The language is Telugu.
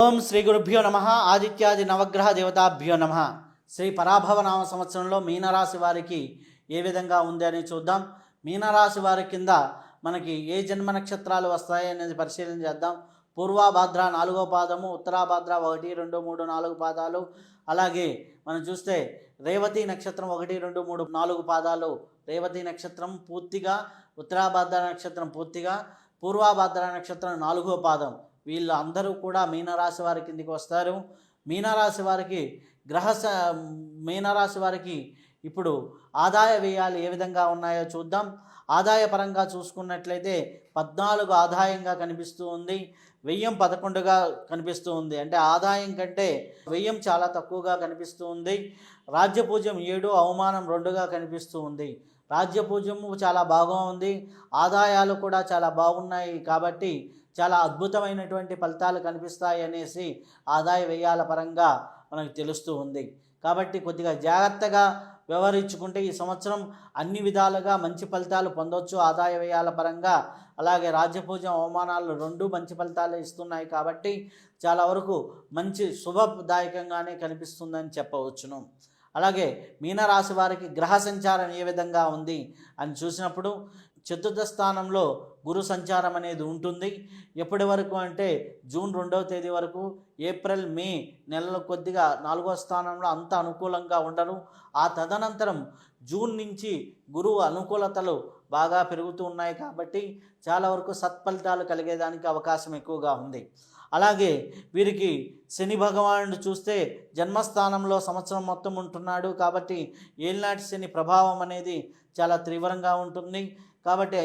ఓం శ్రీ గురుభ్యో నమ. ఆదిత్యాది నవగ్రహ దేవతాభ్యో నమ. శ్రీ పరాభవనామ సంవత్సరంలో మీనరాశి వారికి ఏ విధంగా ఉంది అని చూద్దాం. మీనరాశి వారి కింద మనకి ఏ జన్మ నక్షత్రాలు వస్తాయి అనేది పరిశీలన చేద్దాం. పూర్వాభాద్ర 4వ పాదము, ఉత్తరాభాద్ర 1, 2, 3, 4 పాదాలు, అలాగే మనం చూస్తే రేవతి నక్షత్రం 1, 2, 3, 4 పాదాలు, రేవతి నక్షత్రం పూర్తిగా, ఉత్తరాభాద్ర నక్షత్రం పూర్తిగా, పూర్వాభాద్ర నక్షత్రం 4వ పాదం, వీళ్ళు అందరూ కూడా మీనరాశి వారి కిందికి వస్తారు. మీనరాశి వారికి మీనరాశి వారికి ఇప్పుడు ఆదాయ వ్యయాలు ఏ విధంగా ఉన్నాయో చూద్దాం. ఆదాయ పరంగా చూసుకున్నట్లయితే 14 ఆదాయంగా కనిపిస్తూ ఉంది, వ్యయం 11గా కనిపిస్తూ ఉంది. అంటే ఆదాయం కంటే వ్యయం చాలా తక్కువగా కనిపిస్తూ ఉంది. రాజ్యపూజ్యం 7, అవమానం 2గా కనిపిస్తూ ఉంది. రాజ్యపూజ్యము చాలా బాగా ఉంది, ఆదాయాలు కూడా చాలా బాగున్నాయి. కాబట్టి చాలా అద్భుతమైనటువంటి ఫలితాలు కనిపిస్తాయి అనేసి ఆదాయ వ్యయాల పరంగా మనకు తెలుస్తూ ఉంది. కాబట్టి కొద్దిగా జాగ్రత్తగా వ్యవహరించుకుంటే ఈ సంవత్సరం అన్ని విధాలుగా మంచి ఫలితాలు పొందవచ్చు ఆదాయ వ్యయాల పరంగా. అలాగే రాజ్యపూజ్యం, అవమానాలు 2 మంచి ఫలితాలు ఇస్తున్నాయి. కాబట్టి చాలా వరకు మంచి శుభదాయకంగానే కనిపిస్తుందని చెప్పవచ్చును. అలాగే మీనరాశి వారికి గ్రహ సంచారం ఏ విధంగా ఉంది అని చూసినప్పుడు చతుర్థ స్థానంలో గురు సంచారం అనేది ఉంటుంది. ఎప్పటి వరకు అంటే జూన్ 2వ తేదీ వరకు. ఏప్రిల్, మే నెలలు కొద్దిగా 4వ స్థానంలో అంత అనుకూలంగా ఉండరు. ఆ తదనంతరం జూన్ నుంచి గురువు అనుకూలతలు బాగా పెరుగుతూ ఉన్నాయి. కాబట్టి చాలా వరకు సత్ఫలితాలు కలిగేదానికి అవకాశం ఎక్కువగా ఉంది. అలాగే వీరికి శని భగవానుడు చూస్తే జన్మస్థానంలో సంవత్సరం మొత్తం ఉంటున్నాడు. కాబట్టి ఏలినాటి శని ప్రభావం అనేది చాలా తీవ్రంగా ఉంటుంది. కాబట్టి